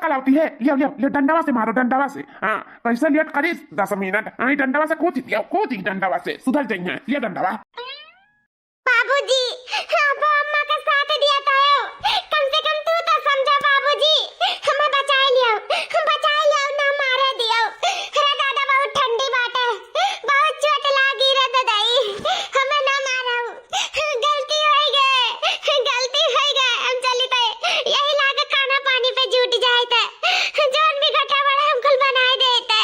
कलावती है, लियो लियो लियो डंडावा से मारो, डंडावा से। हाँ कैसे लेट करीस 10 मिनट, हाँ डंडावा से कूद डंडावा से सुधर जाइए, लियो डंडावा। बाबूजी अब अम्मा का साथ दिया था, कम से कम तू तो समझा बाबूजी, हमें बचा लियो ना मारे दियो। अरे दादा बहुत ठंडी बात है, बहुत चोट लागी रे दादाई, हमें ना मारो, गलती हो गए हम चली थे, यही लागे खाना पानी पे जुट जाए थे, जोन भी घटा बड़ा हमको बनाए देते,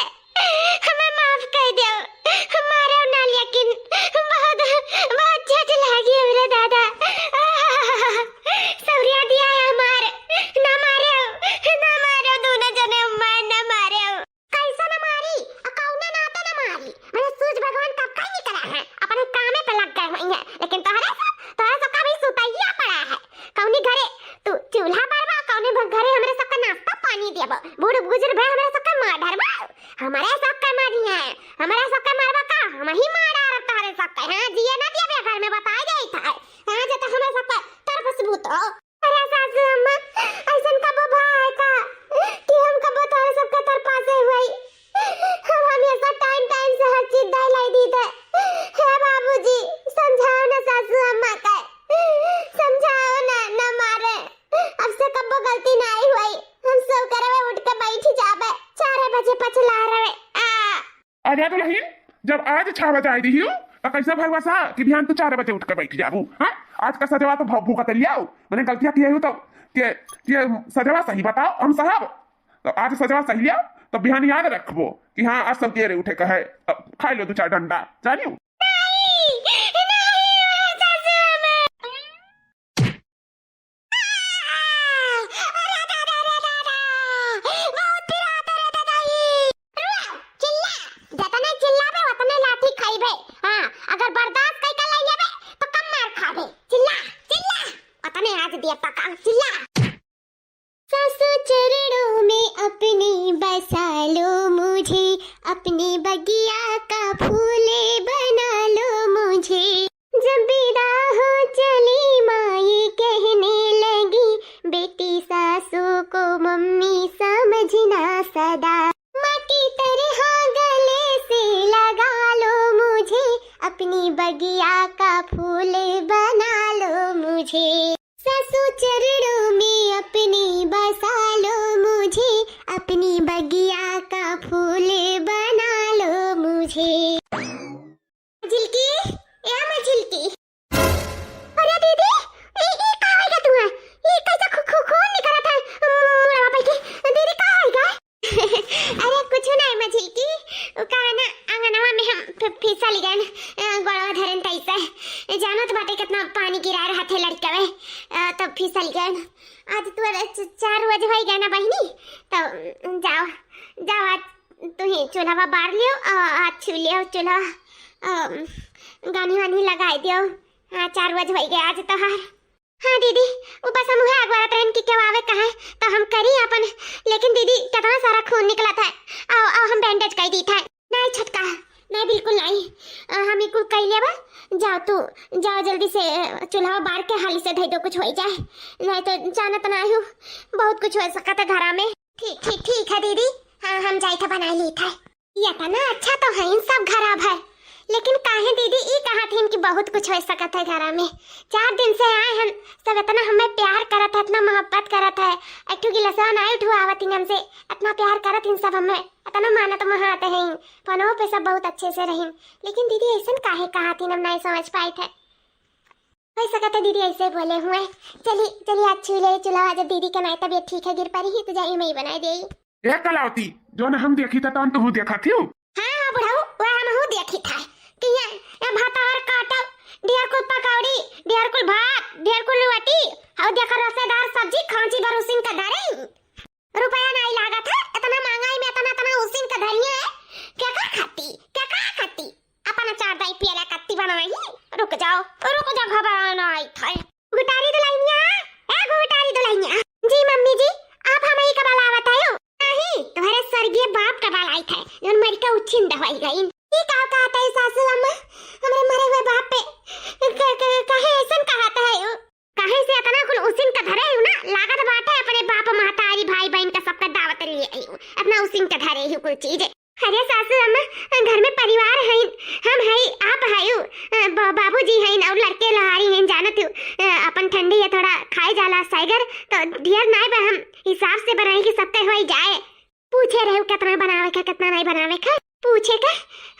हमें माफ कर दो, हमारे ना लेकिन बहुत बहुत चोट लागी मेरे दादा, सौरिया दिया है हमारे, ना मारो दोनों जने, मार ना मारो। कैसा ना मारी कौने ना तो ना मारी, मैंने सूझ भगवान कब का ही करा है, अपने कामे पे लग गए हैं, लेकिन तोहरा सब का भी सुतैया पड़ा है, कौनी घरे तू चूल्हा परवा, कौनी घरे हमरे सबका नाश्ता पानी देबो, बूढ़ बुजुर्ग भाई हमरे सबका मार धरबो, हमारे सबका मारिया है, हमारे सबका मारबा का हम ही मारा रब तोहरे सबका, हां जिए ना दिए घर में बता गई था, हां जे तो हमें सबका तरफ से भूत। अरे सासू अम्मा ऐसन कब भाई का कि हम कब तोहरे सबका तरफा से हुई, हम हमेशा टाइम से हर चीज दे लाई दी थे, हे बाबूजी समझाओ ना सासू अम्मा का, समझाओ ना मारे, अब से कब गलती ना आई हुई, हम सब करवे उठ के बैठ जाबे 4 बजे पछला रहे। अरे दुल्हन जब आज 6 बजे आई रही हो तो कैसे भरवसा कि बिहान तू 4 बजे उठ के बैठ जाबू, हाँ आज का सजवा तो भूखा तो लियाओ, मैंने गलतियां की हो तो कि सजवा सही बताओ हम साहब, तो आज सजवा सही लियाओ तो बिहान याद रखबो कि हाँ आज सब केरे उठे कहे, खा लो 2-4 डंडा जानियो। सासू चरणों में अपने बसा लो मुझे, अपने बगिया का फूल बना लो मुझे, जब विदा हो चली माँ ये कहने लगी, बेटी सासू को मम्मी समझना सदा, माँ की तरह गले से लगा लो मुझे, अपनी बगिया का फूल बना लो मुझे, सासू चरणों में अपने बसा लो मुझे, अपनी बगिया का फूल बना लो मुझे। झिलकी झिलकी, अरे दीदी ये का होगा तू, ये कैसा खून निकला था मुड़ा पे की, दीदी का होगा? अरे कुछ नहीं मैं झिलकी, का ना अंगनवा में हम फिसल गए, गोड़वा धरन तैसे जानत बाटे कितना पानी गिरा रहा थे लड़का में, तब फिसल गए। आज तू 4 बजे हो गए ना बहनी, तो जाओ आज तू ही चूल्हा बार लियो, आज छू लियो चूल्हा, गानी वानी लगाई दियो, हाँ 4 बजे हो गए आज तो हार। हाँ दीदी वो बस हम अगवा ट्रेन की क्या आवे कहा तो हम करी अपन, लेकिन दीदी कितना सारा खून निकला था, आओ हम बैंडेज कर दी था, नहीं छटका नहीं बिल्कुल नहीं, हम इकुल कह लेबा, जाओ जल्दी से चूल्हा बार के हाली से धई दो, कुछ हो जाए नहीं तो जानत नहीं हूँ बहुत कुछ हो सकता है घर में। ठीक है दीदी, हाँ हम जाए था बना ली था, ये था ना अच्छा तो है इन सब घर भर, लेकिन काहे दीदी ई कहा थी कि बहुत कुछ हो सकता है घर में, 4 दिन से आए हम सब इतना हमें प्यार करत है, इतना मोहब्बत करत है, एक ठो गिलासा नहीं उठवावत हमसे, इतना प्यार करत इन सब हमें, इतना मानत महत है, पनों पे सब बहुत अच्छे से रही, लेकिन दीदी ऐसा काहे कहा थी हम नहीं समझ पाए थे, हो सकता है दीदी ऐसे बोले हुए। चलिए आज छूले चुला, जब दीदी का नहीं तबीयत ठीक है गिर पड़ी ही तो जाइए मैं ही बनाई देई। ए कलावती जो ना हम देखी था तो तू देखा थी, हाँ बुढ़ाऊ वह हम हूँ देखी था कि ये भात और काटा, ढेर कुल पकौड़ी, ढेर कुल भात, ढेर कुल रोटी, और देखा रसेदार सब्जी खांची भर उसिन का धरे, रुपया नहीं लागा था, इतना महंगाई में इतना उसिन का धरिया है, क्या खाती अपना 4 दाई पियला कत्ती बनाई, रुक जाओ घबराना आई था। गुटारी दुल्हनिया जी मम्मी जी आप हमें ही कबाल आवत आयो, नहीं तुम्हारे स्वर्गीय बाप कबाल आई था, जोन मर के उछिन दवाई गई, ये का कहता है सासू अम्मा, हमारे मरे हुए बाप पे कहे ऐसा कहता है, कहे से इतना कुल उसिन का धरे हो ना, लागत बाटे अपने बाप महतारी भाई बहन का सबका कुल चीज। अरे सासू अम्मा, घर में परिवार है, हम है, आप है, बाबूजी है और लड़के लहारी हैं, जानत हो अपन ठंडी है थोड़ा खाए जाला साइगर तो ढेर नहीं बा, हम हिसाब से बनाई कि सबके हो जाए। पूछे रहे कितना बनावे का कितना नहीं बनावे का, पूछे का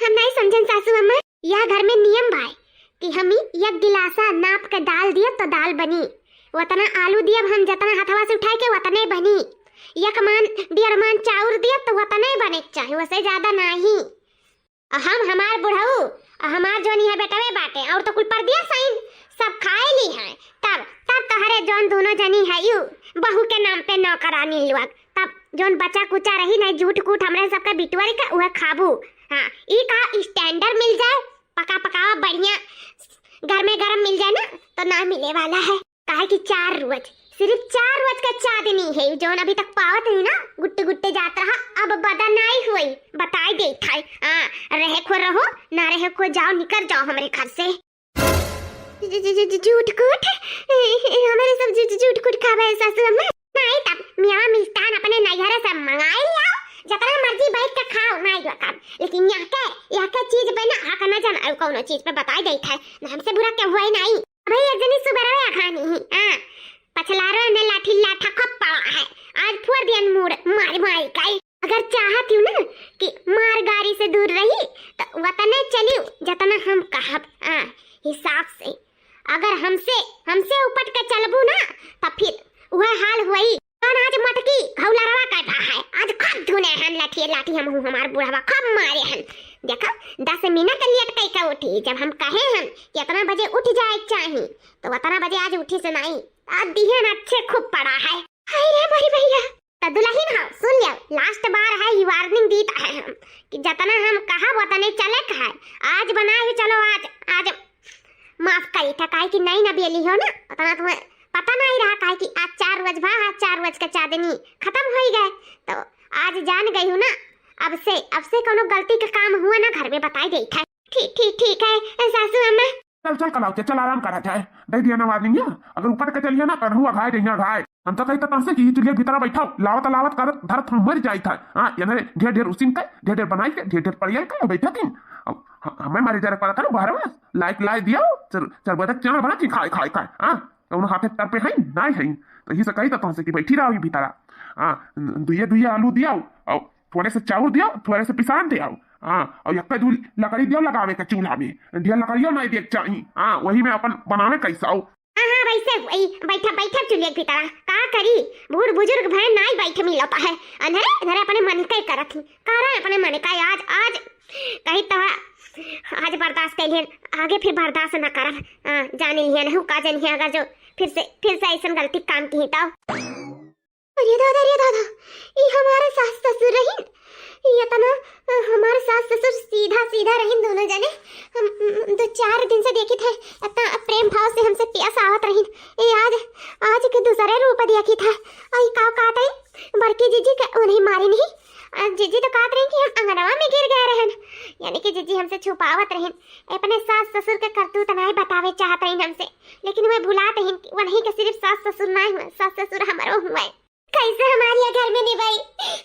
हम नहीं समझन सासू अम्मा। यह घर में नियम भाई कि हम एक गिलासा नाप के दाल दिए तो दाल बनी, उतना आलू दिए हम जितना हथवा से उठाए के उतने बनी, एक मान 1.5 मान चाउर दिए तो उतना ही बने चाहिए, वैसे ज्यादा नहीं। हम हमार बुढ़ऊ हमार जोनी है बेटवे बाटे और तो कुल पर दिया साइन सब खाए ली है, तब तब तहरे जोन दोनों जनी है यू बहू के नाम पे नौकरानी लोग, तब जोन बचा कुचा रही नहीं झूठ कूट हमरे सबका बिटवारी का वह खाबू। हाँ ई का स्टैंडर्ड मिल जाए, पका पकावा बढ़िया घर में गरम मिल जाए ना तो ना मिले वाला है। काहे कि 4 रोज सिर्फ 4 रोज का चांदनी है जो अभी तक पावत है ना, गुट्टे गुट्टे जात रहा, अब बदन नहीं हुई बताई दे था। रहे को रहो ना रहे को जाओ, निकल जाओ हमारे घर से। झूठ कूट हमारे सब झूठ कूट खावे सासू अम्मा नहीं, तब मियाँ मिष्ठान अपने नैहरे से मंगाई लिया, जितना मर्जी बैठ के खाओ नहीं जो काम, लेकिन यहाँ के चीज पे ना आका ना जाना कौनो चीज पे बताई दे था, हमसे बुरा क्या हुआ नहीं भाई। एक जनी सुबह खानी है पछलारो ने लाठी लाठा खप्पा है, आज फोड़ दिया मूड मारी मारी काई। अगर चाहती हूँ ना कि मार गाड़ी से दूर रही तो वतने चली जतना हम कहब हिसाब से, अगर हमसे उपट के चलबू ना तो फिर वह हाल हुई। आज मटकी घौलरवा काटा है, आज खब धुने हैं लाठी हम हमार बुढ़ावा खब मारे हैं। देखो 10 मिनट लेट कई का उठी, जब हम कहे हैं कि इतना बजे उठ जाए चाहिए तो उतना बजे आज उठी से नहीं, आज दिहन अच्छे खूब पड़ा है। हाय रे भाई भैया तो दुल्हन हो सुन लियो, लास्ट बार है ये वार्निंग दीता है हम कि जितना हम कहा उतने चले का है, आज बनाए चलो आज माफ करी था काहे कि नहीं ना बेली हो ना, उतना तुम्हें पता नहीं रहा काहे कि आज 4 रोज भा, आज 4 रोज का चांदनी खत्म हो गए तो आज जान गई हूँ ना, अब से कोनो गलती का काम हुआ ना घर में बताई गई था। ठीक है सासू अम्मा। चल कलाओ चल आराम करा जाए, दे दिया ना वार्निंग, अगर ऊपर के चलिए ना कन्हुआ घाय रही घाय, हम तो कही तो से कि चलिए भीतर बैठो लावत करत धरत हम मर जाई था। हां यानी ढेर उसिन के ढेर बनाई के ढेर परियल के बैठा थी, अब हमें मारे जरा पड़ा था बाहर में लाइक दिया चल बता चना बना कि खाए हां तो हाथे तर पे है नहीं है तो ही से कही तो से कि बैठी रहो भीतर। हां दुइये आलू दिया और थोड़े से चाउर दिया, थोड़े से पिसान दिया, और एक दू लकड़ी दियो लगावे के चूल्हा में, ढेर लकड़ियों नहीं देख चाहिए। वही में अपन बनावे कैसा वैसे बैठा चुलिए भीतर का करी, बूढ़ बुजुर्ग भय नहीं बैठे मिलता है, अंधेरे अपने मन के करत करा अपने मन का आज कही तो आज बर्दाश्त कर लिए, आगे फिर बर्दाश्त न करब, जाने लिया नहीं का जानिए अगर जो फिर से ऐसा गलती काम की तब। अरे दादा ये हमारे सास ससुर रही, ये तना हमारे सास ससुर सीधा रही दोनों जने, हम 2-4 दिन से देखे थे इतना प्रेम भाव से हमसे प्यास आवत रही, ये आज के दूसरे रूप देखी था। आई का कहते बड़की जीजी के उन्हें मारे नहीं, जीजी तो कहते रही कि हम अंगनवा में गिर गए रहन, यानी कि जीजी हमसे छुपावत रही, अपने सास ससुर के करतूत नहीं बतावे चाहत रही हमसे, लेकिन वे भुलाते हैं कि वही के सिर्फ सास ससुर नहीं हुए, सास ससुर हमारो हुए। कैसे हमारी घर में निभाई,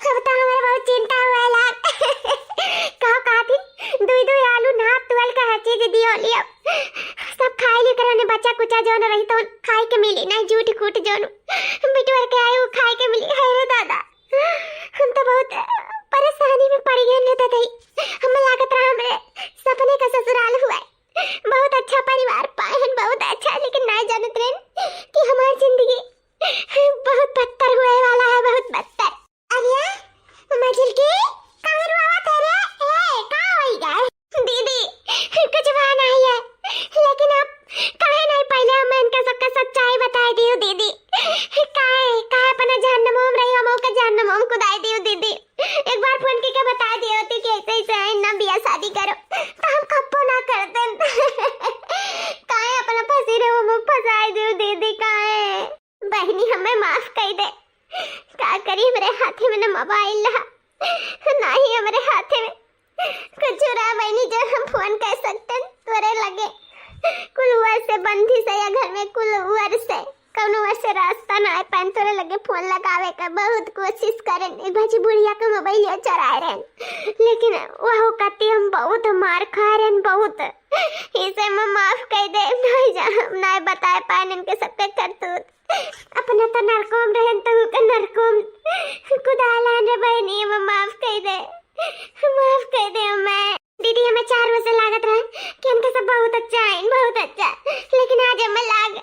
अब तो हमारे बहुत चिंता हुआ लाग कहती दुई आलू नाप तुअल का हर चीज दियो लियो सब खाए ले करने बच्चा कुचा जो न रही तो खाए के मिली नहीं, झूठ कूट जो बिटवर के आए वो खाए के मिली। है दादा हम तो बहुत परेशानी में पड़ गए न दादा, हमें लागत रहा हमरे सपने का ससुराल हुआ, बहुत अच्छा परिवार पाए बहुत अच्छा, लेकिन नहीं जानते रहे कि हमारी जिंदगी बहुत बदतर हुए वाला है, बहुत बदतर। अरे मजिल के कहाँ रुआ तेरे कहाँ होई गए दीदी, कुछ बात नहीं है, लेकिन आप काहे नहीं पहले मैं इनका सबका सच्चाई बता दियो दीदी, काहे अपना जहन्नम में रही हम का जहन्नम में खुदाई दियो दीदी, एक बार फोन करके बता दियो थी कि ऐसे है ना बिया शादी करो तो हम कप्पो ना करते काहे अपना फंसी रहो मुझ फंसाई दियो दीदी, काहे बहनी हमें माफ कर दे, क्या करी मेरे हाथे में न मोबाइल रहा ना ही हमारे हाथे में कुछ रहा बहनी जो हम फोन कर सकते तोरे लगे कुल उवर से बंधी से या घर में कुल उवर से कौनो ऐसे रास्ता ना है पैन तोरे लगे फोन लगावे का बहुत कोशिश करें एक भाजी बुढ़िया का मोबाइल चराए रहे लेकिन वह कती हम बहुत मार खा रहे बहुत इसे मैं माफ कर दे नहीं जा नहीं बताए पाए इनके सबके करतूत अपना तो नरकोम रहे तो के नरकोम खुदाला रे बहनी मैं माफ कर दे मैं दीदी हमें 4 रोज लागत रहे कि इनके सब बहुत अच्छा है बहुत अच्छा लेकिन आज हमें लाग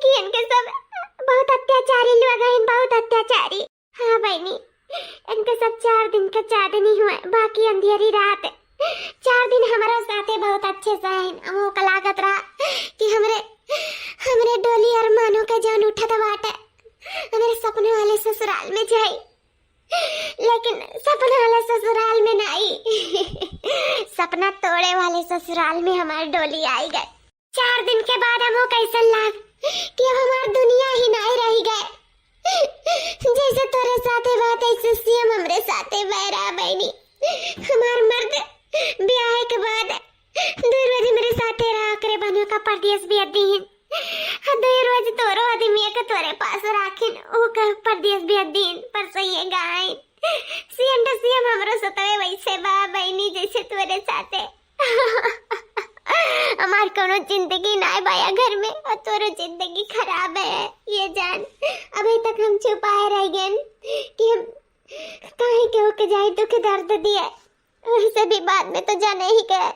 कि इनके सब बहुत अत्याचारी लोग हैं बहुत अत्याचारी हाँ बहनी इनके सब 4 दिन का चांदनी हुआ बाकी अंधेरी रात 4 दिन हमारा साथे बहुत अच्छे से है हमो का लागत रहा कि हमरे डोली अरमानों का जान उठा था बाटे हमारे सपने वाले ससुराल में जाए लेकिन सपना वाले ससुराल में नहीं सपना तोड़े वाले ससुराल में हमारी डोली आई गए 4 दिन के बाद हमको कैसा लाग कि अब हमारी दुनिया ही नहीं रही गए जैसे तोरे साथे बात ऐसे सेम हमरे साथे बहरा बहनी हमार मर्द ब्याह के बाद 2 रोज मेरे साथे रहा करे बनो का परदेश भी दिन 2 रोज तोरो आदमी के तोरे पास राखिन ओ का परदेश भी दिन पर सही गाय सीएम तो सीएम हमरो सतवे वैसे बा बहनी जैसे तोरे साथे हमार कोनो जिंदगी ना बाया घर में और तोरो जिंदगी खराब है ये जान अभी तक हम छुपाए रह गए कि हम काहे के होके जाए दुख दर्द दिए वैसे भी बाद में तो जाने ही गए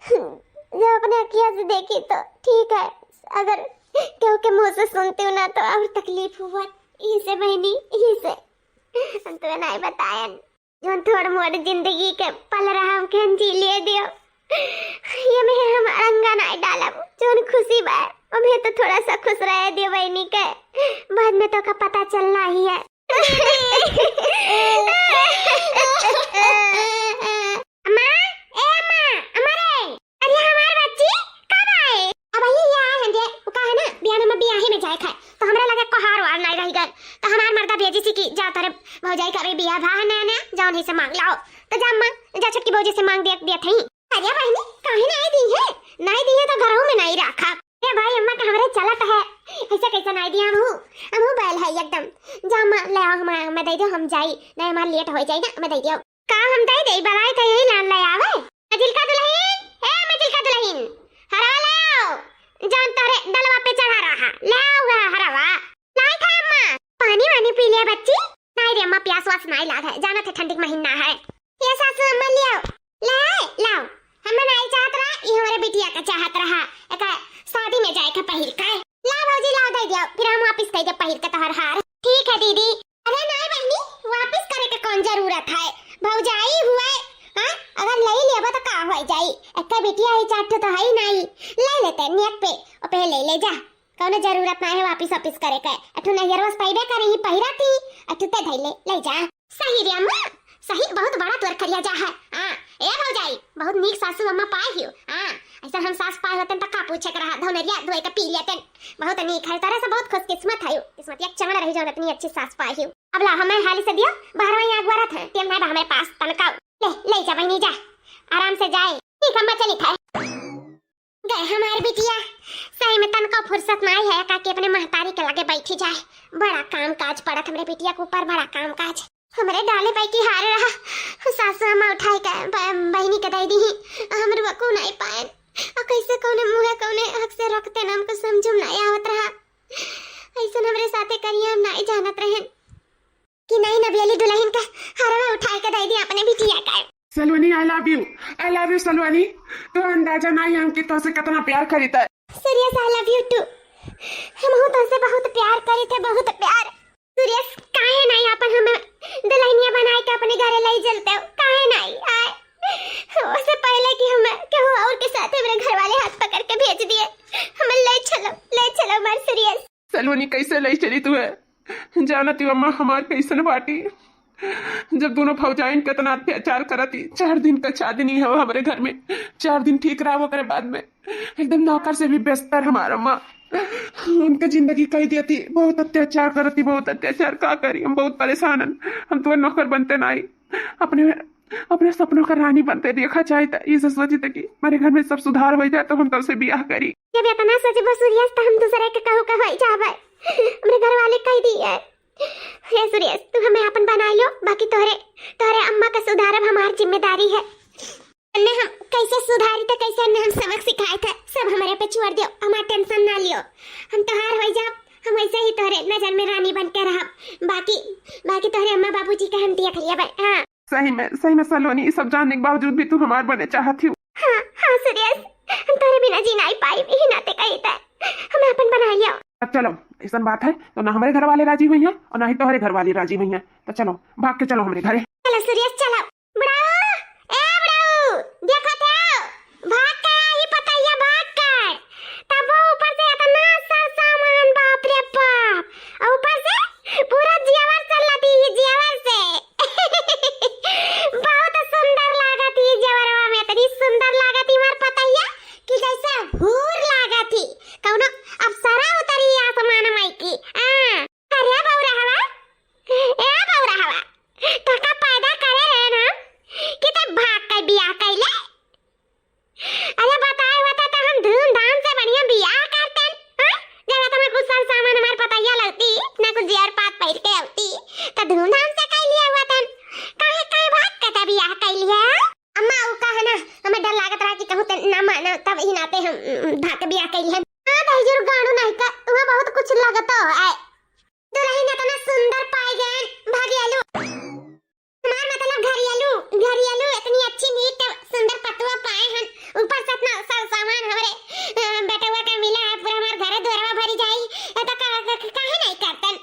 जब अपने अखियां से देखी तो ठीक है अगर क्योंकि मुंह से सुनती हूँ ना तो और तकलीफ हुआ इसे बहनी इसे तो नहीं बताया जो थोड़ा मोड़ जिंदगी के पल रहा हम के जी ले दियो ये में हम रंगा नहीं डाला जो खुशी बा हमें तो थोड़ा सा खुश रहे दियो बहनी के बाद में तो का पता चलना ही है भौजाई करे बिया भा ना ना जाओ नहीं से मांग लाओ तो जा मांग जा छटकी भौजी से मांग दिया थई अरे बहनी काहे नहीं दी है तो घरों में नहीं रखा ए भाई अम्मा का हमरे चलत है ऐसा कैसा नहीं दिया हमहू बैल है एकदम जा मां ले आओ मैं दे दो हम जाई नहीं हमार लेट हो जाई ना मैं दे दियो का हम दे बलाई त यही लान ले आवे मजिल का दुल्हन हरा ले आओ जान तारे डलवा पे चढ़ा रहा ले आओ हरावा लाई था अम्मा पानी वानी पी लिया बच्ची नहीं रे अम्मा प्यास वास नहीं लाग है जाना थे ठंडी महीना है ये सासू अम्मा ले आओ लाओ हम नहीं चाहत रहा ये हमारे बिटिया का चाहत रहा एक शादी में जाए के पहिर के ला भौजी ला दे दियो फिर हम वापस कह दे पहिर के तोहर हार ठीक है दीदी अरे नहीं बहनी वापस करे के कौन जरूरत है भौजाई हुए हां अगर ले लेबा तो का हो जाई एक बिटिया ही चाहत तो है नहीं ले लेते नियत पे और पहले ले जा कौनो जरूरत ना है वापस करे के अठु नहरवस पैबे करे ही पहिरा थी अठु ते धैले ले जा सही रे अम्मा सही बहुत बड़ा तोर करिया जा है हां ए भौजाई बहुत नीक सासू अम्मा पाए हियो हां ऐसा हम सास पाए होतन त का पूछे कर रहा धौनरिया धोए के पी लेतन बहुत नीक है तरह से बहुत खुशकिस्मत है किस्मत एक चंगड़ रही जो इतनी अच्छी सास पाए हियो अब ला हमें हाली से दियो बाहरवा यहां अगवारा था टेम नहीं हमारे पास तनका ले जा बहनी जा आराम से जाए ठीक अम्मा चली था गए हमारी बिटिया सही में तनका फुर्सत नहीं है का के अपने महतारी के लगे बैठी जाए बड़ा काम काज पड़त हमरे बिटिया के ऊपर बड़ा काम काज हमरे डाले पाई की हार रहा सासू अम्मा उठाई के बहनी के दे दी हमरे बको नहीं पाए और कैसे कौने मुंह कौने हक से रखते नाम को समझम नहीं आवत रहा ऐसा हमरे साथे करिए हम नहीं जानत रहे कि नहीं नबियली दुल्हन का हरवा उठाई के दे दी अपने बिटिया का सलवनी आई लव यू सलवनी तो अंदाजा नहीं हम कि तो से कितना प्यार करीता है serious I love you too हम तो से बहुत प्यार करी थे बहुत प्यार सीरियस काहे नहीं अपन हमें दुल्हनिया बनाए के अपने घरे ले चलते हो काहे नहीं आए उससे पहले कि हम कहूँ और के साथ मेरे घर वाले हाथ पकड़ के भेज दिए हम ले चलो मर सीरियस सलवनी कैसे ले चली तू है जानती अम्मा हमार कैसन बाटी जब दोनों भौजाइन कितना अत्याचार करती 4 दिन का चांदनी है वो हमारे घर में 4 दिन ठीक रहा वो करे बाद में एकदम नौकर से भी बेहतर हमारा माँ उनका जिंदगी कह दी थी बहुत अत्याचार करती बहुत अत्याचार का करी हम बहुत परेशान हैं हम तो नौकर बनते नहीं अपने सपनों का रानी बनते देखा चाहे था ये सोची थी कि हमारे घर में सब सुधार हो जाए तो हम तब से ब्याह करी जब इतना सच बसूरियस तो हम दूसरे के कहू का नहीं जावे, हमरे घर वाले कह दिए हे सुरेश तू हमें अपन बना लो, बाकी तोहरे अम्मा का सुधारब हमारी जिम्मेदारी है। ने हम कैसे सुधारी तो कैसे ने हम सबक सिखाए थे, सब हमारे पे छोड़ दियो, हमारा टेंशन ना लियो, हम तोहार हो जाब, हम वैसे ही तोहरे नजर में रानी बन के रहब, बाकी तोहरे अम्मा बाबूजी का हम दिया करिए भाई। हाँ सही में सलोनी, सब जानने के बावजूद भी तू हमार बने चाहती हूँ। हाँ सुरेश, हम तोहरे बिना जी नहीं पाई, ही नाते कही था हमें अपन बना लियो। अब चलो ऐसा बात है तो ना हमारे घर वाले राजी हुई हैं और ना ही तुम्हारे घर वाले राजी हुई हैं, तो चलो भाग के चलो हमारे घरे। चलो सुरेश चलो। बुढ़ाऊ देखो तो भाग कर ही पतैया भाग कर, तब वो ऊपर से इतना सा सामान, बाप रे बाप, और ऊपर से पूरा जेवर चलती है, जेवर से बहुत सुंदर लागती है, जेवरवा में इतनी सुंदर लागती मार पतैया कि जैसे हूर लागती कौनो अप्सरा उतरी आसमान में की। अरे बौरा हवा, ए बौरा हवा, काका पैदा करे रहे ना कि तब भाग कर बियाह कैले। अरे बताए बता तो हम धूमधाम से बढ़िया बियाह करते हैं। जब तुम्हें कुछ साल सामान हमारे पतैया लगती ना, कुछ जेवर पात पहन के आती तो धूमधाम से कर लिया हुआ था, काहे भाग के तब बियाह कर लिया। अम्मा वो कहा ना हमें डर लागत रहा कि कहूं तो ना मानो, तब ही नाते हम भाग के बियाह कर लिया। हां दहजूर गाड़ू नहीं का तुम्हें बहुत कुछ लगतो है, दुल्हन इतना सुंदर पाई गए भागियालू, हमार मतलब घरियालू इतनी अच्छी नीट सुंदर पतुआ पाए हैं, ऊपर से इतना सब सामान हमारे बेटवा का मिला है, पूरा हमार घरे द्वारवा भरी जाई तो काहे नहीं करतन।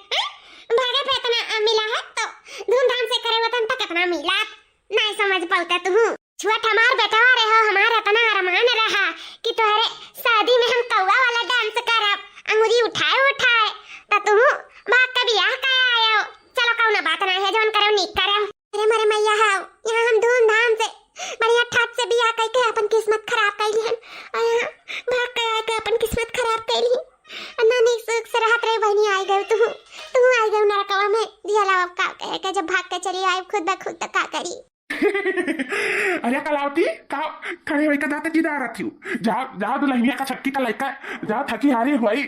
भागे पे इतना मिला है तो धूमधाम से करे वतन तक इतना मिला नहीं समझ पाता तू। छुआट हमार बेटवा रहे हो, हमारा इतना अरमान रहा कि तोहरे शादी में हम कौवा वाला डांस करब, अंगूरी उठाए तो तुम भाग का बियाह का आयो। चलो कौन बात नहीं है, जोन करो नीक करो। अरे मरे मैया हां यहां हम धूमधाम से बढ़िया ठाट से बियाह करके अपन किस्मत खराब कैली हन, और यहां भाग के अपन किस्मत खराब कैली। अन्ना नहीं सुख से रहत रहे बहनी आई गई तू आई गई नरकवा में दिया लाव का कह के जब भाग के चली आई खुद ब खुद का करी। अरे कलावती का खड़े होकर जाते किधर रखी हूँ, जाओ दुल्हनिया का छटकी का लड़का, जाओ थकी हारी हुई,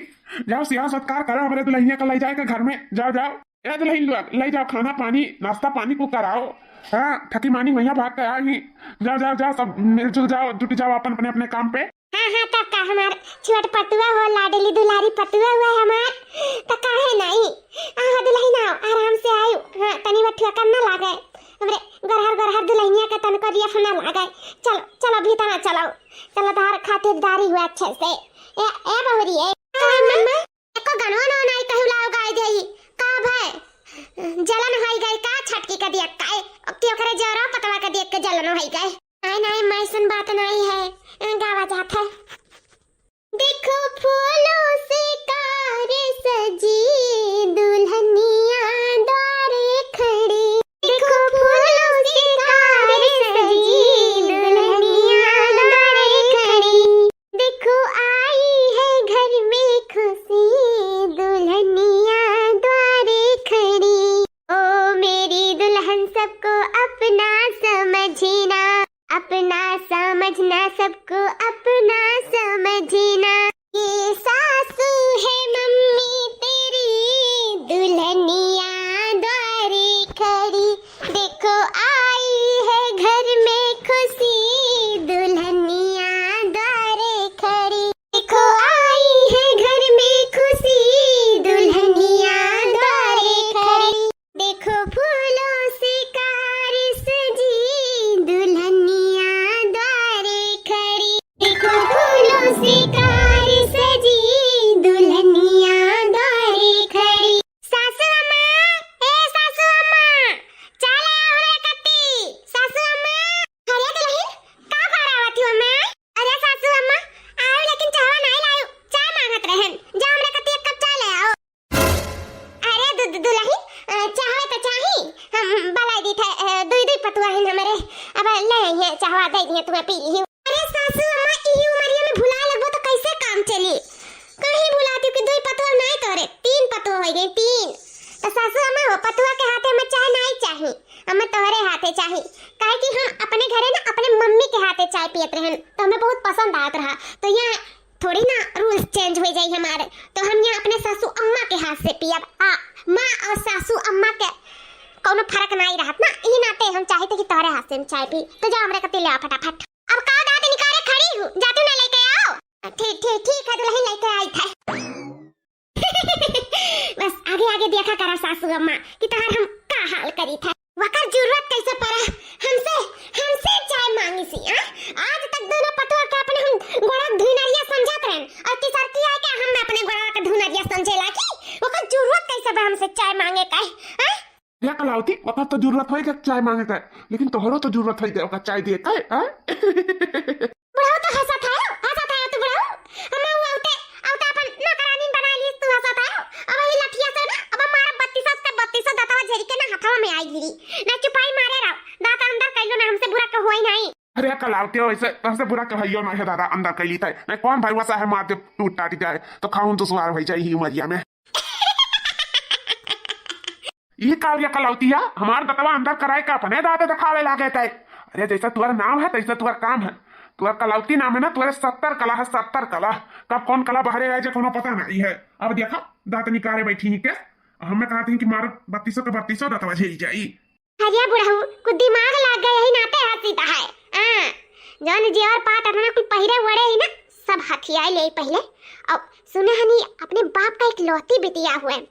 जाओ सेवा सत्कार करो हमारे दुल्हनिया का ले जाएगा घर में, जाओ ए दुल्हन लोग ले जाओ, खाना पानी नाश्ता पानी को कराओ। हाँ थकी मानी वहीं भाग के आई, जाओ सब मिलजुल जाओ, जुट जाओ अपन अपने अपने काम पे। हाँ तब का हमार छोट पतुआ हो, लाडली दुलारी पतुआ हुआ हमार, तो काहे नहीं आहो दुल्हन आओ आराम से आयो। हाँ तनी बठुआ करना लागे हमरे गरहर दुल्हनिया का तन को रिया फना लागे। चलो भीतर चलो धार खातिरदारी हुआ अच्छे से। ए बहुरी ए मम्मा एको गनो नो नहीं कहू लाओ गाय देई का भाई जलन होई गई का छटकी का दिया काय अब करे जरा पतवा का देख के जलन होई गई। नहीं मैं सुन बात नहीं है, गावा जाता है। देखो फूलों से कार सजी दुल्हनिया द्वारे खड़ी, देखो फूलों से कार सजी दुल्हनिया द्वारे खड़ी, देखो आई है घर में खुशी दुल्हनिया द्वारे खड़ी। ओ मेरी दुल्हन सबको अपना समझना, अपना समझना सबको अपना समझना, ये सासू है मम्मी तेरी दुल्हनिया द्वारे खड़ी, देखो आई है घर में खुशी दुल्हनिया द्वारे खड़ी, देखो आई है घर में खुशी दुल्हनिया द्वारे खड़ी, देखो फूलों से कार सजी दुल्हनिया द्वारे खड़ी, देखो फूलों से कार सजी दुल्हनिया द्वारे खड़ी। सासू अम्मा चले आओ रे कत्ती सासू अम्मा। अरे दुल्हन का करावत हो अम्मा? अरे सासू अम्मा आओ लेकिन चाय नहीं लायो, चाय मांगत रहन, जाओ हमरे कत्ती एक कप चाय ले आओ। अरे दुल्हन चाहवे तो चाही, हम बलाई दी थे दुई पतुआ है हमारे, अब ले ये चाहवा दे दिए तुम्हें पी ली। अरे सासू अम्मा ई उमरिया में भुला लगबो तो कैसे काम चली, कहीं भुलाती कि दुई पतुआ नहीं तोरे तीन पतुआ हो गए तीन। तो सासू अम्मा हो पतुआ के हाथे में चाय नहीं चाही, हमें तोहरे हाथे चाही, काहे कि हम अपने घरे ना अपने मम्मी के हाथे चाय पियत रहन तो हमें बहुत पसंद आत रहा, तो यहाँ थोड़ी ना रूल्स चेंज हो जाए हमारे, तो हम यहाँ अपने हाथ से पियब। माँ और सासू अम्मा के कोनो फर्क नहीं रहत ना, ई नाते हम चाहते कि तोरे हाथ से चाय पी। तो जा हमरे कते ले आ फटाफट। अब का दांत निकाले खड़ी हूँ, जातू ना लेके आओ। ठीक है दुल्हन लेके आई था। बस आगे आगे देखा करा सासू अम्मा कि तहार हम का हाल करी था। वकर जरूरत कैसे पड़ा हमसे चाय मांगी सी। आज तक दोनों पतो के अपने हम गोड़ा धुनरिया समझत रहन और तीसर की आके हम अपने गोड़ा के धुनरिया समझेला कि वकर जरूरत कैसे बा हमसे चाय मांगे का। या कलावती वकर तो जरूरत होई के चाय मांगे का, लेकिन तोहरो तो जरूरत होई के चाय दे का। बुढ़ाओ तो हंसत है तू बुढ़ाओ। हम औते अपन नौकरानी बना ली तू हंसत है। अब ये लठिया से ना अब मारा 32 दांतवा झरी के ना हथवा में आई गिरी ना, चुपाई मारे रहो दांत अंदर कइलो ना, हमसे बुरा का होई नहीं। अरे कलावती वैसे तुमसे बुरा कहइयो ना है दादा, अंदर कैली थे नहीं कौन भाई वसा है मार दे टूट टाट जाए तो खाऊं तो सुवार हो जाए ही उमरिया में। ये कार्य कलावतिया हमार दतवा अंदर कराए का अपने दादा दिखावे लागे थे। अरे जैसा तुम्हारा नाम है तैसा तुम्हारा काम है। तुम्हारा कलावती नाम है ना, तुम्हारे 70 कला है, 70 कला। कब कौन कला बाहर आए कोनो पता नहीं है। अब देखा दांत निकाले बैठी ही के हमें कहते हैं कि मारो 3200 के 3200 दतवा झेल जाई। अरे बुढ़ाऊ कुछ दिमाग लग गए ही नाते हसीता है। जौन जेवर पाट अपना कुछ पहिरे वड़े ही ना सब हथियाई ले पहले। अब सुने हनी अपने बाप का एक लौती बिटिया हुए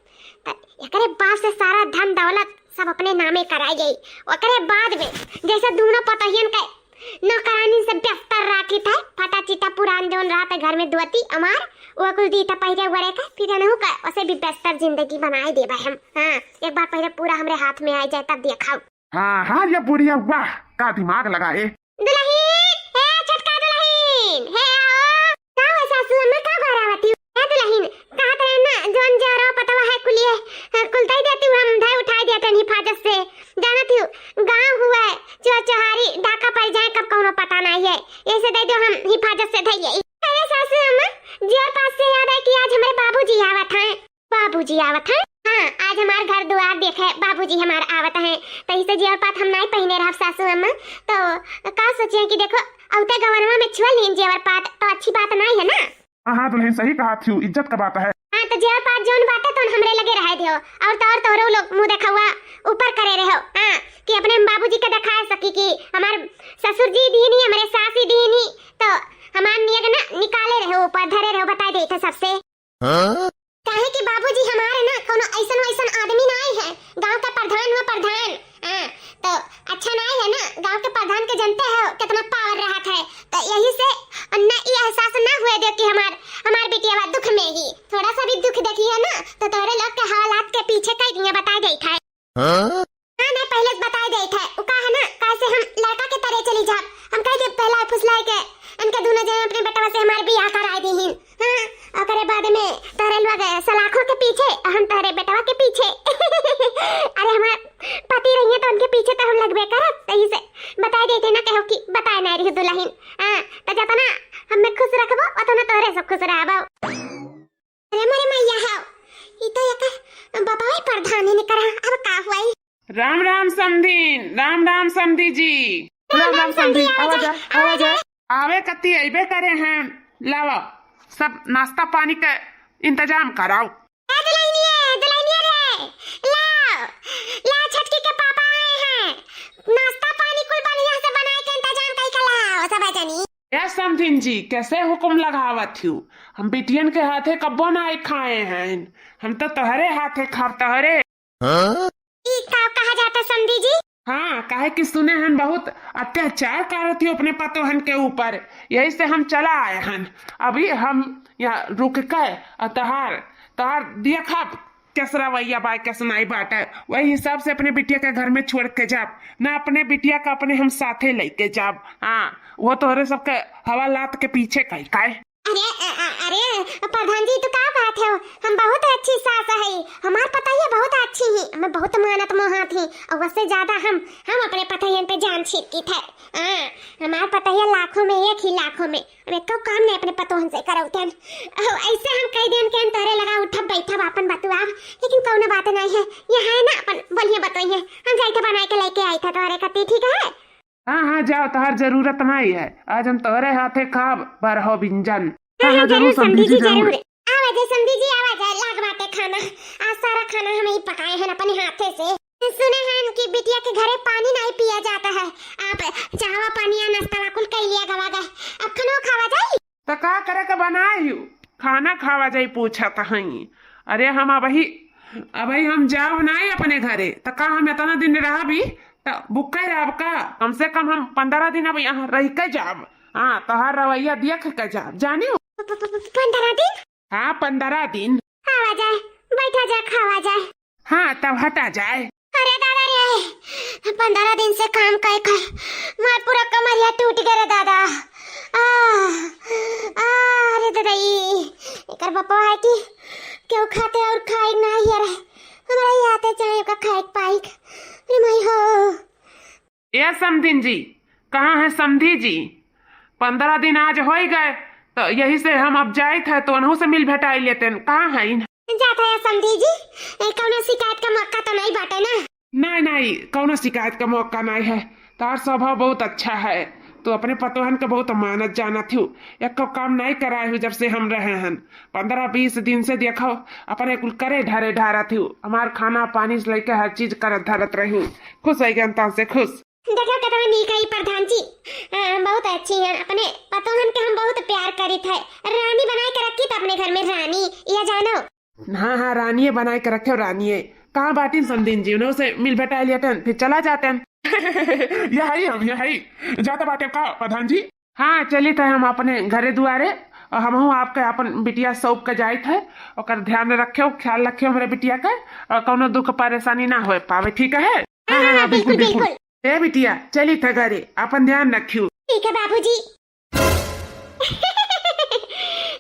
एकरे बाप से सारा धन दौलत सब अपने नामे कराई गई। ओकरे बाद में जैसे दोनों पतहियन के नौकरानी से व्यस्तर राखी था फटा चिटा पुरान जोन रात घर में दुआती अमार वो कुछ दी था पहिरे वड़े का फिर नहु का उसे भी व्यस्तर जिंदगी बनाए देबा हम। एक बार पहले पूरा हमरे हाथ में आ जाए तब देखाओ। हाँ ये बुढ़िया वाह का दिमाग लगाए। दुल्हन हे छटका दुल्हन हे आओ का सासू अम्मा का बारावती है दुल्हन कहत है ना जोन जरा पतवा है कुलिए कुलताई देती हूं हम धाय उठाई देते हैं हिफाजत से। जानत हूं गांव हुआ है चौचहारी डाका पड़ जाए कब कोनो पता नहीं है, ऐसे दे दो हम हिफाजत से धइए। अरे सासू अम्मा जोर पास से याद है कि आज हमारे बाबूजी आवत हैं। बाबूजी आवत हैं? हाँ आज हमारे घर द्वार देखे बाबूजी हमारे आवत हैं तो इसे जोर पात हम नहीं पहने रह सासू अम्मा। तो का सोचे कि देखो औते गवनवा में छुआ लीन जेवर पात तो अच्छी बात नहीं है ना। हाँ दुल्हन सही कहा थी, इज्जत का बात है। हाँ तो जेवर पात जोन बात है तो हमरे लगे रह दियो और तोरो लोग मुंह दिखावा ऊपर करे रहो। हाँ कि अपने बाबूजी के दिखा सकी कि हमारे ससुर जी दीनी हमारे सासी दीनी तो हमार नियग ना निकाले रहो ऊपर धरे रहो बता दे थे सबसे। काहे कि बाबूजी हमारे ना कोनो ऐसन वैसन आदमी नहीं है, गांव का प्रधान हुआ प्रधान। तो अच्छा नहीं है ना, गांव के प्रधान के जनते हो कितना पावर रहा है तो यही से ना ये एहसास ना हुए दे कि हमार बेटिया दुख में ही थोड़ा सा भी दुख देखी है ना तो तोरे लोग के हालात के पीछे कई दिया बता गई था। हाँ नहीं पहले बता गई था वो कहा ना कैसे हम लड़का के तरह चली जा हम कह दे पहला फुसलाए के उनके दोनों जने अपने बेटवा से हमारे बियाह कराई दी। हाँ और बाद में तोरे लोग सलाखों के पीछे हम तोरे बेटवा के पीछे। अरे हमारे पति रही है तो उनके पीछे तो हम लगबे करब सही से बता देते ना कहो कि बताए नहीं रही दुल्हन। तो जतना हमें खुश रखबो उतना तोरे सब खुश रहबो। अरे मोरे मैया हां ई तो एक बाबा प्रधान ने करा अब का हुई। राम राम समधी जी। राम समझी आवाज आवे कती अबे करे हैं लावा सब नाश्ता पानी का इंतजाम कराओ। दुल्हनिया रे ला छटकी के पापा आए हैं नाश्ता पानी कुल बढ़िया से बनाए के इंतजाम कई कला सब जानी। या समधिन जी कैसे हुक्म लगावत हूँ, हम बिटियन के हाथे कब्बो ना खाए हैं, हम तो तोहरे हाथे खाब तोहरे। ई का कहा जाता समधी जी? हाँ काहे कि सुने हैं बहुत अत्याचार करत हो अपने पतोहन के ऊपर, यही से हम चला आए हैं। अभी हम यहाँ रुक के तहार देखा कैसा रवैया बा कैसा नहीं बाट है, वही हिसाब से अपने बिटिया के घर में छोड़ के जाब ना अपने बिटिया का अपने हम साथे लेके जाब। हाँ वो तोहरे सबके हवा लात के पीछे कहीं अरे प्रधान जी तो क्या बात है, हम बहुत अच्छी सास है हमार पतैया बहुत अच्छी है, हमें बहुत मेहनत मोहा थी और उससे ज्यादा हम अपने पतैयन पे जान छिड़की थे। हमार पतैया लाखों में एक ही लाखों में हम एक काम नहीं अपने पतोहन से करौतन। ऐसे हम कई दिन के तोरे लगा उठब बैठब अपन बतुआ लेकिन कौनो बात नहीं है यहाँ है ना अपन बोलिए बताइए हम जाके बना के लेके आई था तोरे कती ठीक है। हाँ जाओ तोहर जरूरत नहीं है, आज हम तोहरे हाथे खाब बरहो बिंजन। हाँ जरूर समधी जी जरूर आवाज समधी जी आवाज लाग बाटे खाना बनाए हैं अपने हाथे से। सुने हैं कि बिटिया के घरे पानी नहीं पिया जाता है, आप चाहवा पानी या नाश्ता कुल कर लिया गवा गए, अब खाना खावा जाई। तो का करे के बनाई खाना खावा जाई पूछा कहीं। अरे हम अबही हम जाओ नहीं अपने घरे तो का हम इतना दिन रह भी तो बुक्के रह का कम से कम हम 15 दिन अब यहाँ रह के जाब। हाँ तोहार रवैया देख के जाब जानी 15 दिन? हाँ 15 दिन खावा जाए, बैठा जाए खावा जाए। हाँ तब हटा जाए। अरे दादा रे 15 दिन से काम कर मार पूरा कमरिया टूट गया रे दादा। अरे दादा एकर पापा है कि क्यों खाते और खाए नहीं यार, हमारा ही आते चाहे का खाए पाई। अरे मैं हो ये समधिन जी कहाँ है समधी जी? 15 दिन आज हो गए तो यही से हम अब जाए थे तो उन्हों से मिल भेटाई लेते कहाँ है जाता है समधी जी, कौनो शिकायत का मौका तो नहीं बाटे ना? नहीं कौनो शिकायत का मौका नहीं है। तार स्वभाव बहुत अच्छा है, तो अपने पतोहन के बहुत मानत जाना थी। एक काम नहीं कराए हूँ जब से हम रहे हैं 15-20 दिन से देखो अपने कुल करे ढारे ढारा थी। हमार खाना पानी से लेके हर चीज करत धरत रही हूँ। खुश है जनता से खुश। देखो कतना नीक है प्रधान जी, बहुत अच्छी है। अपने पतोहन के हम बहुत प्यार करी थे, रानी बनाए के रखी था अपने घर में रानी, ये जानो। हाँ रानिये बनाए के रखे हो रानिये। कहाँ बाटी समधिन जी उन्हों से मिल भेटा लेते फिर चला जाते हैं। यही जाते बाटे का प्रधान जी। हाँ चली थे हम अपने घरे दुआरे और हम आपके अपन बिटिया सौंप के जाए थे। और ध्यान रखे ख्याल रखे हमारे बिटिया के और कोनो दुख परेशानी ना हो पावे, ठीक है? हाँ बिल्कुल बिल्कुल। ए बिटिया चली थे घरे अपन ध्यान रखियो। ठीक है बाबूजी।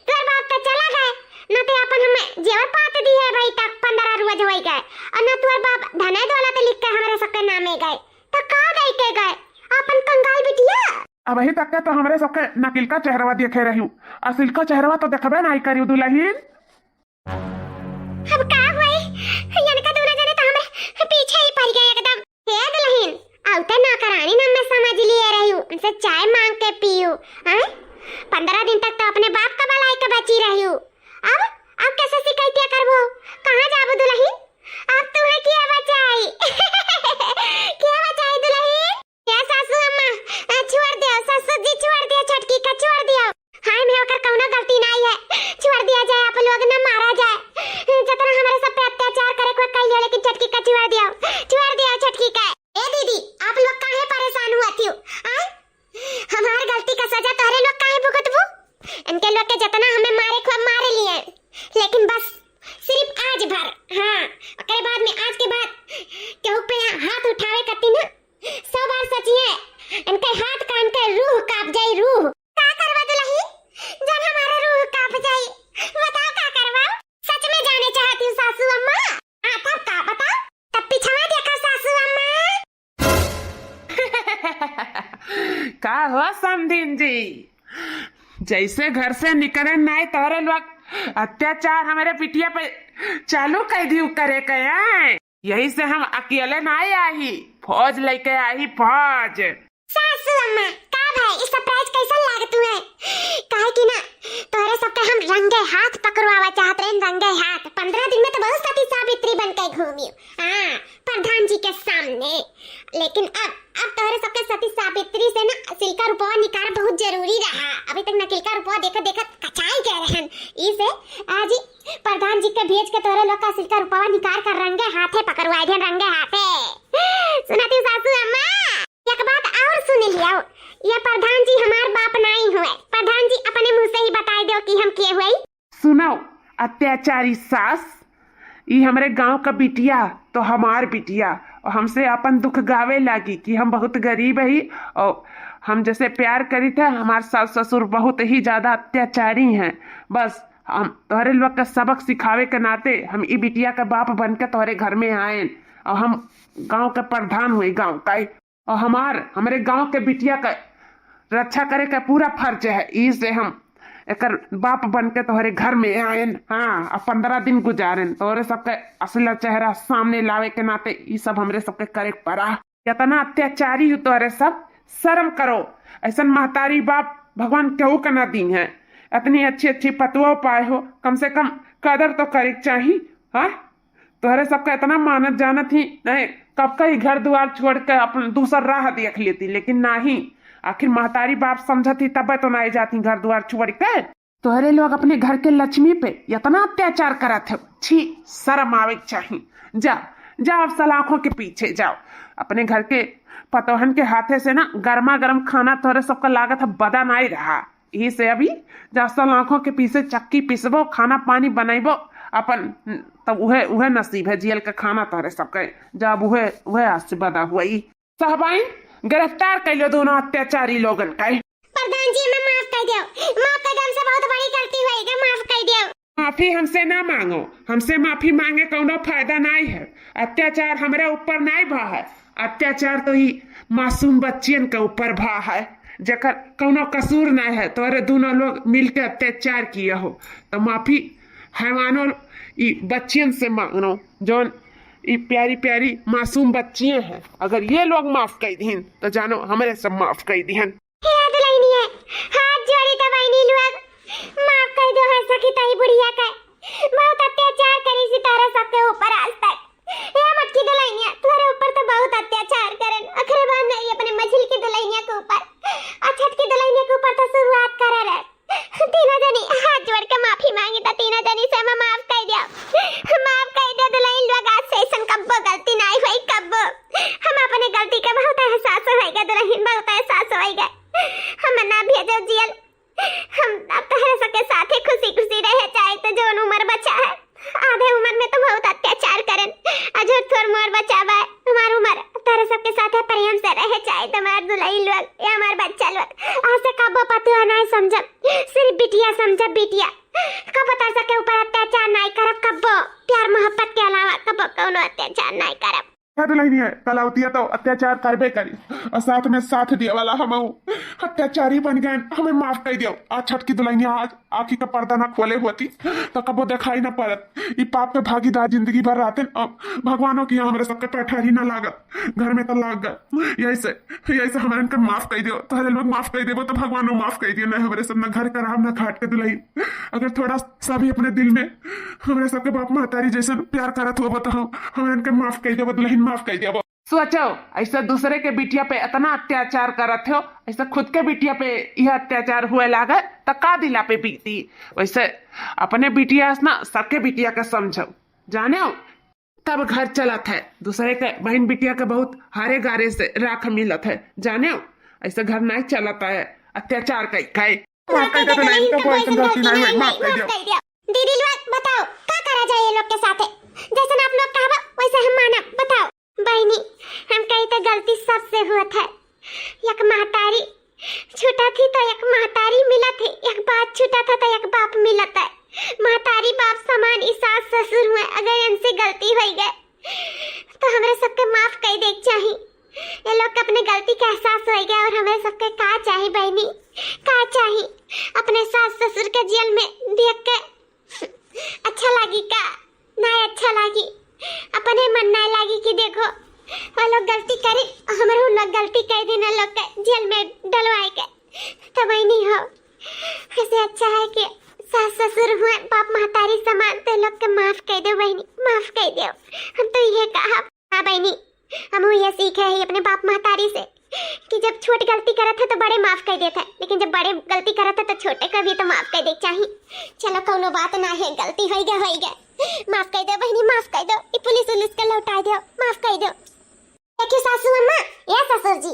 तोर बाप तो चला गए न तो अपन हमें जेवर पाते दी है भाई तक 15 रोज हो गए और न तोर बाप धने दौलत लिख के हमारे सबके नामे गए तो का गए के गए अपन कंगाल बिटिया। अब वही तक के तो हमारे सबके नकिल का चेहरा देखे रही हूँ, असिल का चेहरा तो देखबे नहीं करी दुल्हन। अब का हुई यानी का दूल्हा जाने तो हमें पीछे ही पड़ गए एकदम। हे दुल्हन औते नौकरानी नाम में समझ लिए रही हूँ, उनसे चाय मांग के पीऊ। 15 दिन तक तो अपने बाप का भलाई का बची रही हूँ। अब कैसे शिकायत करबो? कहाँ जाबो दुल्हन? अब तुम्हें क्या बचाई? क्या बचाई दुल्हन? क्या सासू अम्मा छोड़ दिया, ससुर जी छोड़ दिया, छटकी का छोड़ दिया। हाय मैं होकर कौनो गलती नहीं है, छोड़ दिया जाए, आप लोग न मारा जाए। जितना हमारे सब पे अत्याचार करे कोई कही हो लेकिन छटकी का छोड़ दिया छटकी का। ए दीदी आप लोग काहे परेशान हुआ थी? हमारी गलती का सजा तोहरे लोग काहे भुगतबू? इनके लोग के जितना हमें मारे को मारे लिए, लेकिन बस सिर्फ आज भर। हाँ ओकरे बाद में आज के बाद केहू पे हाथ उठावे कती ना 100 बार सोचिए, इनके हाथ कान के रूह कांप जाई। रूह का करवा दुल्ही जब हमारा रूह कांप जाई? बताओ का करवा? सच में जाने चाहती हूँ सासू अम्मा। हाँ तब का बताओ, तब पिछवा देखा सासू अम्मा। का हो समधिन जी, जैसे घर से निकले नहीं तोरे लोग अत्याचार हमारे पिटिया पे चालू कर दी करे के। यही से हम अकेले नहीं आई, फौज लेके आई फौज। सासू अम्मा का भाई इस सरप्राइज कैसा लागे तुम्हें? काहे कि ना तोरे सबके हम रंगे हाथ पकड़वावा चाहते हैं, रंगे हाथ। 15 दिन में तो बहुत सती सावित्री बन के घूमी। हाँ प्रधान जी के सामने। लेकिन अब तोरे सबके सती सावित्री से ना सिल्का रुपवा निकाल बहुत जरूरी रहा। अभी तक नकिल का रुपवा देखत कचाई कह रहन, इसे आज ही प्रधान जी के भेज के तोरे लोग का सिल्का रुपवा निकाल कर रंगे हाथे पकड़वाए थे, रंगे हाथे। सुनाती सासू अम्मा एक बात और सुन लिया, ये प्रधान जी हमार बाप नहीं हुए। प्रधान जी अपने मुंह से ही बता दो कि हम के हुए। सुनो अत्याचारी सास, ये हमारे गांव का बिटिया तो हमार बिटिया और हमसे अपन दुख गावे लगी कि हम बहुत गरीब है और हम जैसे प्यार करी थे हमारे सास ससुर बहुत ही ज्यादा अत्याचारी हैं। बस हम तोहरे लोग का सबक सिखावे के नाते हम ई बिटिया का बाप बन के तोहरे घर में आए और हम गांव के प्रधान हुए गांव का, और हमारे गांव के बिटिया का रक्षा करे का पूरा फर्ज है। इससे हम एक बाप बन के तोहरे घर में आए। हाँ अब 15 दिन गुजारे तोहरे सबके असला चेहरा सामने लावे के नाते ये सब हमरे सबके करे पड़ा। इतना अत्याचारी हो तोहरे सब, शर्म करो। ऐसा महतारी बाप भगवान केहू के ना दी है। इतनी अच्छी अच्छी पतुआ पाए हो, कम से कम कदर तो करे चाहिए। हाँ तोहरे सबका इतना मानत जानत ही नहीं, कब का ही घर द्वार छोड़ के अपन दूसर राह देख लेती, लेकिन नहीं, आखिर महतारी बाप समझती तब तो नहीं जाती घर द्वार छोड़ के। तोहरे लोग अपने घर के लक्ष्मी पे इतना अत्याचार करत है, छी शर्म आवे चाहिए। जा जाओ अब सलाखों के पीछे जाओ, अपने घर के पतोहन के हाथे से ना गर्मा गर्म खाना तोहरे सबका लागत है बदा नहीं रहा, यही से अभी जा सलाखों के पीछे चक्की पिसबो, खाना पानी बनाइबो अपन, तब उहे नसीब है जियल के खाना तोहरे सबके, जब उहे आज से बदा हुआ। साहबाइन गिरफ्तार कर लो दोनों अत्याचारी लोगन का। प्रधान जी मैं माफ कर दियो, माफ कर दो, हमसे बहुत बड़ी गलती हुई, माफ कर दियो। माफी हमसे ना मांगो, हमसे माफी मांगे कोनो फायदा नहीं है। अत्याचार हमारे ऊपर नहीं भा है, अत्याचार तो ही मासूम बच्चियन के ऊपर भा है, जकर कोनो कसूर नहीं है। तोरे दोनों लोग मिलकर अत्याचार किए हो तो माफी हैवानों बच्चियन से मांगो, जो प्यारी प्यारी मासूम बच्चियां हैं। अगर ये लोग माफ कर दीन तो जानो हमारे सब माफ कर दीहन। हाथ जोड़ी दबाई लोग माफ कर दो, हर सकी तई बुढ़िया का बहुत अत्याचार करी सी तारा सबके ऊपर आज तक। ये मटकी दुल्हनिया तुम्हारे ऊपर तो बहुत अत्याचार करन, अखरे बात नहीं अपने मझिल की दुल्हनिया के ऊपर, अछत की दुल्हनिया के ऊपर तो शुरुआत करा रहे। तीनों जनी हाथ जोड़ के माफी मांगी था, तीनों जनी से मैं माफ कर दिया, माफ कर दिया दुल्हन लोग। आज से ऐसा कब्बो गलती नहीं हुई, कब्बो हम अपने गलती का बहुत एहसास होएगा दुल्हन, बहुत एहसास होएगा। हम ना भेजो जियल, हम अब तो हर सबके साथ ही खुशी खुशी रहे, चाहे तो जो उम्र बचा है, आधे उम्र में तो बहुत अत्याचार करन, अजो थोड़ मोर बचावा है हमार उम्र तेरे सबके साथ है प्रेम से रहे, चाहे तुम्हार दुल्हन लोग या हमार बच्चा लोग। आज से कब पतुआ नहीं समझ, सिर्फ बिटिया समझ, बिटिया कब तार सबके ऊपर अत्याचार नहीं करब, कब प्यार मोहब्बत के अलावा कब कोनो अत्याचार नहीं करब। नहीं है कलावतिया तो अत्याचार करबे करी और साथ में साथ दिए वाला हम अत्याचारी बन गए, हमें माफ कर दियो। आज छठ की दुल्हनिया आज आखी का पर्दा ना खोले होती तो कबो दिखाई ना पड़त, ये पाप पे भागीदार जिंदगी भर रहते। भगवानों की हमारे सबके पैठारी ना लागत, घर में तो लाग गए। यही से हमारे को माफ कर दियो, तो लोग माफ कर देवो तो भगवान माफ कर दियो। नहीं हमारे सब ना घर का राम ना घाट के दुल्हन, अगर थोड़ा सा भी अपने दिल में हमारे सबके बाप महतारी जैसे प्यार करत हो तो हम हमारे माफ कर देवो, दुल्हन माफ कर दिया। सोचो ऐसा दूसरे के बिटिया पे इतना अत्याचार करत हो, ऐसा खुद के बिटिया पे यह अत्याचार हुए लागे तो का दिला पे बीती। वैसे अपने बिटिया ना सबके बिटिया का समझो, जाने हो तब घर चलत है। दूसरे के बहन बिटिया के बहुत हारे गारे से राख मिलत है, जाने हो ऐसे घर नहीं चलता है। अत्याचार कई दीदी लोग बताओ क्या करा जाए ये लोग के साथ, जैसे आप लोग कहा वैसे हम माना। बताओ बहनी हम कही तो गलती सबसे हुआ था, एक महतारी छूटा थी तो एक महतारी मिला थी, एक बाप छूटा था तो एक बाप मिला था। महतारी बाप समान इस सास ससुर हुए, अगर इनसे गलती हो गए तो हमें सबके माफ कर दे चाहिए। ये लोग अपने गलती का एहसास हो गया और हमें सबके का चाहिए बहनी, का चाहिए अपने सास ससुर के जेल में देख के अच्छा लगी का नहीं अच्छा लगी, अपने मन नहीं लगी कि देखो वो लोग गलती करे हमारे लोग गलती कर देना, लोग के जेल में डलवाए के तो वही नहीं हो। ऐसे अच्छा है कि सास ससुर हुए बाप महतारी समान, तो लोग के माफ कर दो बहनी, माफ कर दो। हम तो ये कहा हाँ बहनी, हम ये सीखे है अपने बाप महतारी से कि जब छोट गलती करा था तो बड़े माफ कर देता है, लेकिन जब बड़े गलती करा था तो छोटे को भी तो माफ कर दे चाहिए। चलो कोनो बात ना है, गलती हो गया माफ कर दो बहनी, माफ कर दो, पुलिस को लौटा दो, माफ कर दो। देखिए सासू अम्मा या ससुर जी,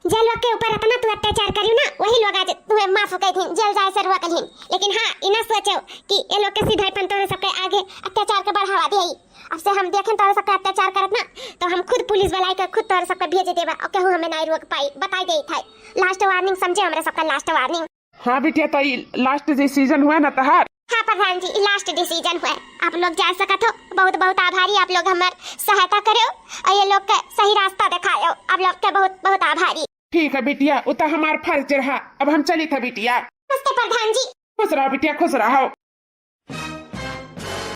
जे लोग के ऊपर अपना तू अत्याचार करियो ना वही लोग आज तुम्हें माफ कर दें, जेल जाए से रुआ कहीं। लेकिन हाँ इना सोचो कि ये लोग के सीधापन तो सबके आगे अत्याचार के बढ़ावा दे। अब से हम देखें तो सबके अत्याचार करत ना तो हम खुद पुलिस वाला के खुद तोर सबके भेज देबा और कहूं हमें नहीं रोक पाई, बताई दे था। लास्ट वार्निंग समझे, हमरे सबका लास्ट वार्निंग। हाँ बिटिया तो लास्ट डिसीजन हुआ ना तहार। हाँ प्रधान जी लास्ट डिसीजन हुआ, आप लोग जा सकत हो, बहुत बहुत आभारी आप लोग हमार सहायता करो और ये लोग का सही रास्ता दिखाओ, आप लोग के बहुत बहुत आभारी। ठीक है बिटिया, उतना हमार फर्ज रहा, अब हम चली था बिटिया। नमस्ते प्रधान जी। खुश रहो बिटिया, खुश रहो।